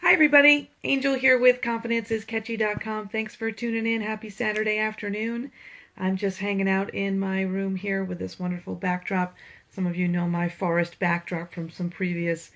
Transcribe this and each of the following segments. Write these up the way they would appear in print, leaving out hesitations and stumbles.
Hi everybody, Angel here with confidenceiscatchy.com. Thanks for tuning in. Happy Saturday afternoon. I'm just hanging out in my room here with this wonderful backdrop. Some of you know my forest backdrop from some previous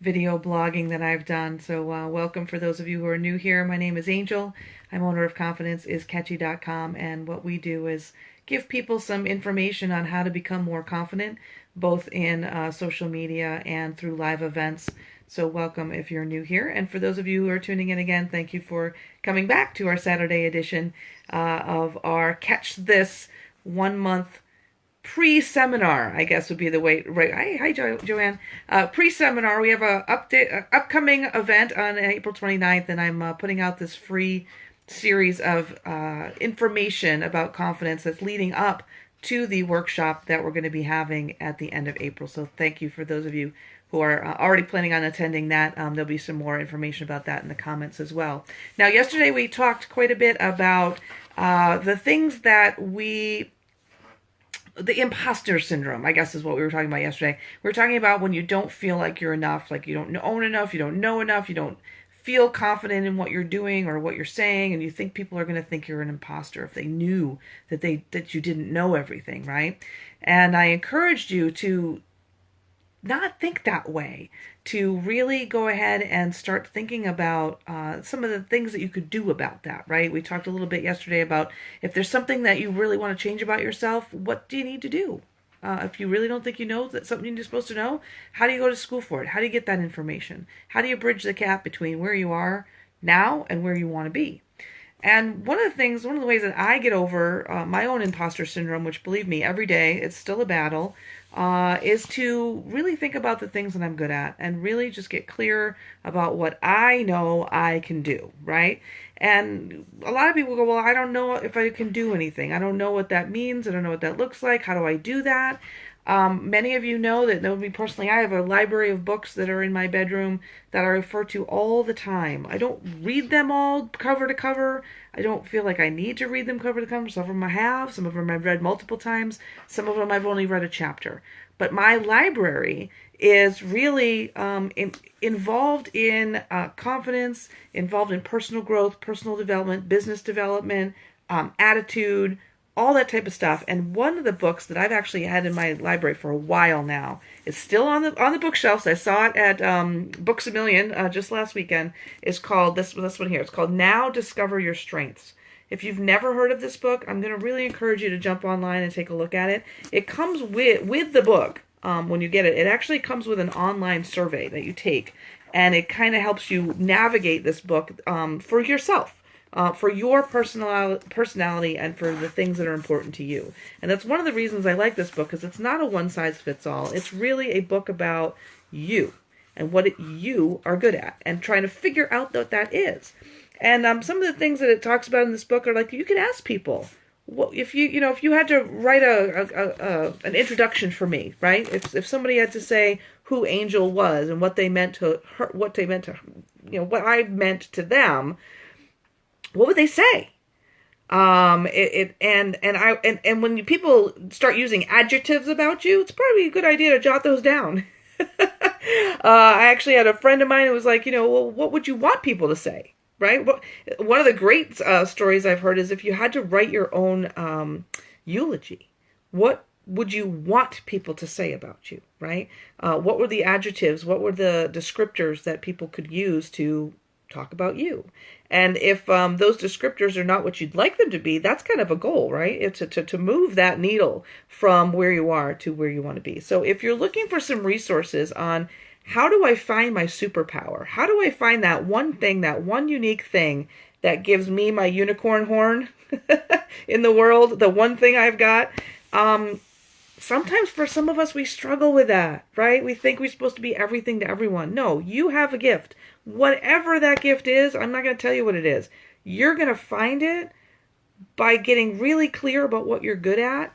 video blogging that I've done. So welcome for those of you who are new here. My name is Angel. I'm owner of confidenceiscatchy.com, and what we do is give people some information on how to become more confident, both in social media and through live events. So welcome if you're new here. And for those of you who are tuning in again, thank you for coming back to our Saturday edition of our Catch This 1 month pre-seminar, I guess would be the way. Right. Hi, Joanne. Pre-seminar. We have a upcoming event on April 29th, and I'm putting out this free series of information about confidence that's leading up to the workshop that we're going to be having at the end of April. So thank you for those of you who are already planning on attending that. There'll be some more information about that in the comments as well. Now, yesterday we talked quite a bit about the things that the imposter syndrome, I guess, is what we were talking about yesterday. We were talking about when you don't feel like you're enough, like you don't own enough, you don't know enough, you don't feel confident in what you're doing or what you're saying, and you think people are going to think you're an imposter if they knew that you didn't know everything, right? And I encouraged you to not think that way, to really go ahead and start thinking about some of the things that you could do about that, right? We talked a little bit yesterday about if there's something that you really want to change about yourself, what do you need to do? If you really don't think you know that something you're supposed to know, how do you go to school for it? How do you get that information? How do you bridge the gap between where you are now and where you want to be? And one of the ways that I get over my own imposter syndrome, which, believe me, every day it's still a battle, is to really think about the things that I'm good at and really just get clear about what I know I can do, right? And a lot of people go, well, I don't know if I can do anything. I don't know what that means. I don't know what that looks like. How do I do that? Many of you know that me personally, I have a library of books that are in my bedroom that I refer to all the time. I don't read them all cover to cover. I don't feel like I need to read them cover to cover. Some of them I have, some of them I've read multiple times, some of them I've only read a chapter. But my library is really involved in confidence, involved in personal growth, personal development, business development, attitude, all that type of stuff. And one of the books that I've actually had in my library for a while now is still on the bookshelves. I saw it at Books A Million just last weekend. Is called this one here. It's called Now Discover Your Strengths. If you've never heard of this book, I'm going to really encourage you to jump online and take a look at it. It comes with the book when you get it. It actually comes with an online survey that you take, and it kind of helps you navigate this book for yourself. For your personality and for the things that are important to you. And that's one of the reasons I like this book, because it's not a one-size-fits-all. It's really a book about you and what you are good at and trying to figure out what that is. And some of the things that it talks about in this book are like, you can ask people, well, if you had to write an introduction for me, right? If somebody had to say who Angel was and what they meant to her, what I meant to them, what would they say? And when people start using adjectives about you, it's probably a good idea to jot those down. I actually had a friend of mine who was like, well, what would you want people to say, right? One of the great stories I've heard is if you had to write your own eulogy, what would you want people to say about you, right? What were the adjectives? What were the descriptors that people could use to talk about you? And if those descriptors are not what you'd like them to be, that's kind of a goal, right? It's to move that needle from where you are to where you want to be. So if you're looking for some resources on how do I find my superpower, how do I find that one thing, that one unique thing that gives me my unicorn horn in the world, the one thing I've got, sometimes for some of us, we struggle with that, right? We think we're supposed to be everything to everyone. No, you have a gift. Whatever that gift is, I'm not going to tell you what it is. You're going to find it by getting really clear about what you're good at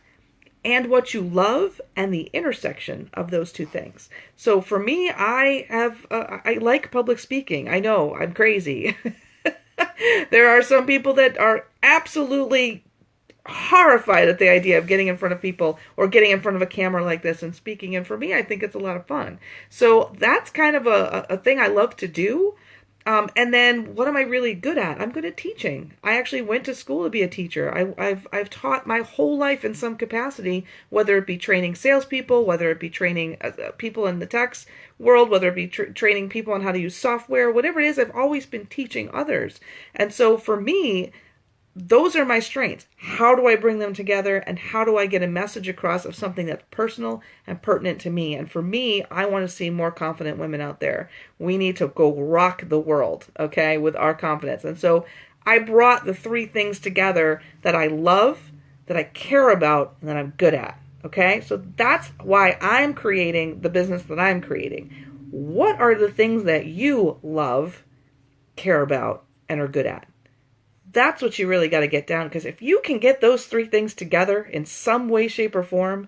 and what you love and the intersection of those two things. So for me, I like public speaking. I know, I'm crazy. There are some people that are absolutely horrified at the idea of getting in front of people or getting in front of a camera like this and speaking. And for me, I think it's a lot of fun. So that's kind of a thing I love to do. And then what am I really good at? I'm good at teaching. I actually went to school to be a teacher. I've taught my whole life in some capacity, whether it be training salespeople, whether it be training people in the tax world, whether it be training people on how to use software, whatever it is, I've always been teaching others. And so for me, those are my strengths. How do I bring them together, and how do I get a message across of something that's personal and pertinent to me? And for me, I want to see more confident women out there. We need to go rock the world, okay, with our confidence. And so I brought the three things together that I love, that I care about, and that I'm good at. Okay, so that's why I'm creating the business that I'm creating. What are the things that you love, care about, and are good at? That's what you really got to get down, because if you can get those three things together in some way, shape, or form,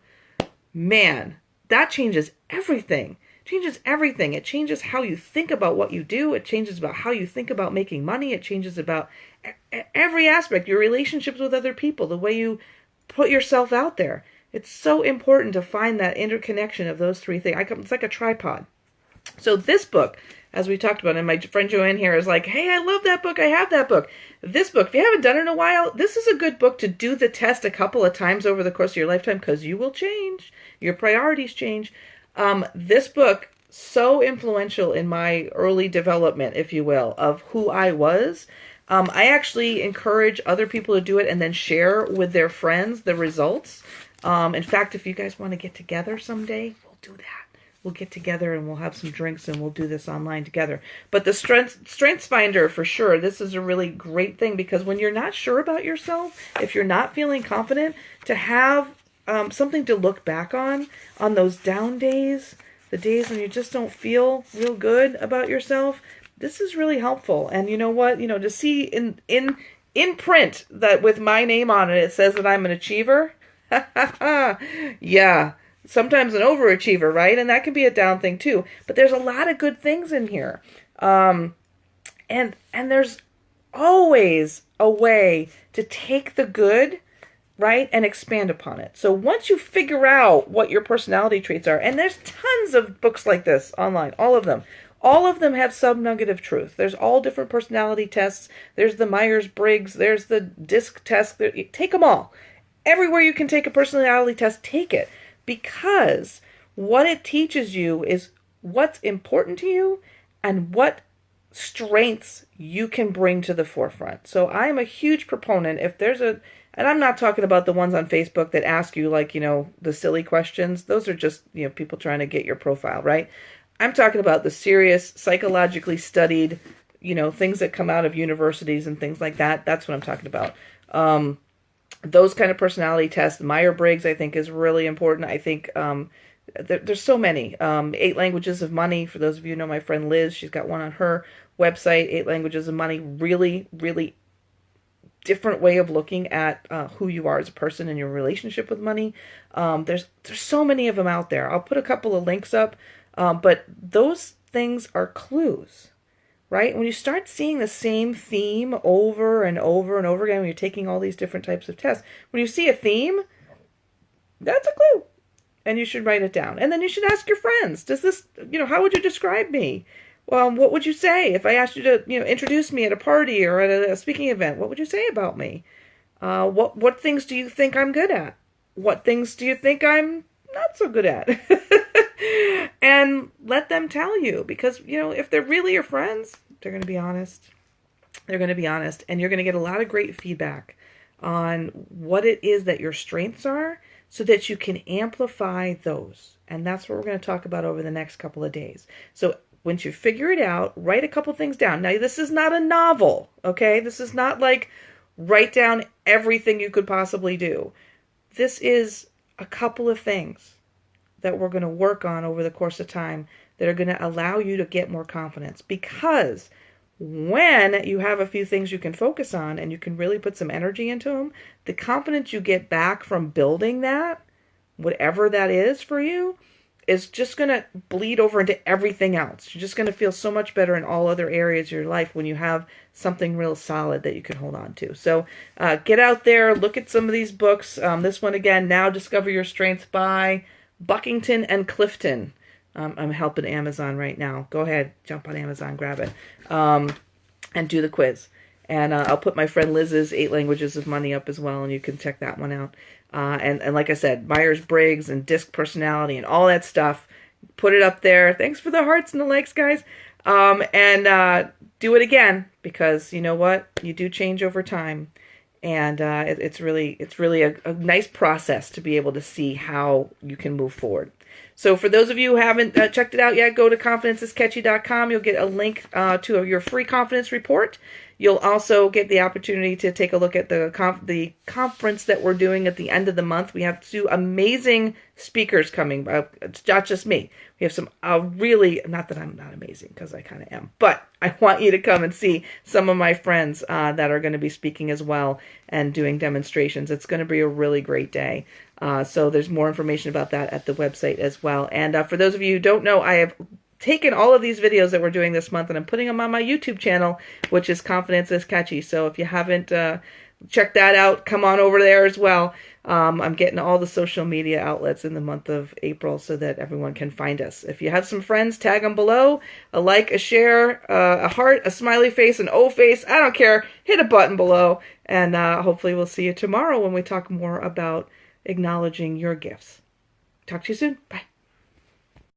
man, that changes everything. It changes everything. It changes how you think about what you do. It changes about how you think about making money. It changes about every aspect, your relationships with other people, the way you put yourself out there. It's so important to find that interconnection of those three things. It's like a tripod. So this book, as we talked about, and my friend Joanne here is like, hey, I love that book. I have that book. This book, if you haven't done it in a while, this is a good book to do the test a couple of times over the course of your lifetime, because you will change. Your priorities change. This book, so influential in my early development, if you will, of who I was. I actually encourage other people to do it and then share with their friends the results. In fact, if you guys want to get together someday, we'll do that. We'll get together and we'll have some drinks and we'll do this online together. But the Strengths Finder, for sure, this is a really great thing, because when you're not sure about yourself, if you're not feeling confident, to have something to look back on those down days, the days when you just don't feel real good about yourself, this is really helpful. And you know what? You know, to see in print that with my name on it, it says that I'm an achiever. Yeah. Sometimes an overachiever, right? And that can be a down thing too. But there's a lot of good things in here. And there's always a way to take the good, right, and expand upon it. So once you figure out what your personality traits are, and there's tons of books like this online, all of them have some nugget of truth. There's all different personality tests. There's the Myers-Briggs. There's the DISC test. Take them all. Everywhere you can take a personality test, take it. Because what it teaches you is what's important to you and what strengths you can bring to the forefront. So I am a huge proponent. If there's and I'm not talking about the ones on Facebook that ask you, like, the silly questions. Those are just, people trying to get your profile, right? I'm talking about the serious, psychologically studied, things that come out of universities and things like that. That's what I'm talking about. Those kind of personality tests, Myers-Briggs, I think, is really important. I think there's so many. 8 Languages of Money, for those of you who know my friend Liz, she's got one on her website, 8 Languages of Money. Really, really different way of looking at who you are as a person and your relationship with money. There's so many of them out there. I'll put a couple of links up, but those things are clues. Right? When you start seeing the same theme over and over and over again, when you're taking all these different types of tests, when you see a theme, that's a clue. And you should write it down. And then you should ask your friends, does this, how would you describe me? Well, what would you say if I asked you to, introduce me at a party or at a speaking event? What would you say about me? What things do you think I'm good at? What things do you think I'm not so good at? And let them tell you, because, if they're really your friends, they're going to be honest. They're going to be honest, and you're going to get a lot of great feedback on what it is that your strengths are, so that you can amplify those. And that's what we're going to talk about over the next couple of days. So once you figure it out, write a couple things down. Now, this is not a novel, okay? This is not like write down everything you could possibly do. This is a couple of things that we're going to work on over the course of time that are going to allow you to get more confidence. Because when you have a few things you can focus on and you can really put some energy into them, the confidence you get back from building that, whatever that is for you, is just going to bleed over into everything else. You're just going to feel so much better in all other areas of your life when you have something real solid that you can hold on to. So get out there, look at some of these books. This one again, Now Discover Your Strengths by Buckington and Clifton. I'm helping Amazon right now. Go ahead, jump on Amazon, grab it, and do the quiz. And I'll put my friend Liz's 8 Languages of Money up as well, and you can check that one out. And like I said, Myers-Briggs and DISC personality and all that stuff. Put it up there. Thanks for the hearts and the likes, guys. And do it again, because you know what? You do change over time. And it's really a nice process to be able to see how you can move forward. So for those of you who haven't checked it out yet, go to confidenceiscatchy.com. You'll get a link to your free confidence report. You'll also get the opportunity to take a look at the conference that we're doing at the end of the month. We have 2 amazing speakers coming. It's not just me. We have some really, not that I'm not amazing, because I kind of am, but I want you to come and see some of my friends that are going to be speaking as well and doing demonstrations. It's going to be a really great day. So there's more information about that at the website as well. And for those of you who don't know, I have taken all of these videos that we're doing this month and I'm putting them on my YouTube channel, which is Confidence is Catchy. So if you haven't checked that out, come on over there as well. I'm getting all the social media outlets in the month of April so that everyone can find us. If you have some friends, tag them below. A like, a share, a heart, a smiley face, an O face. I don't care. Hit a button below. And hopefully we'll see you tomorrow when we talk more about acknowledging your gifts. Talk to you soon. Bye.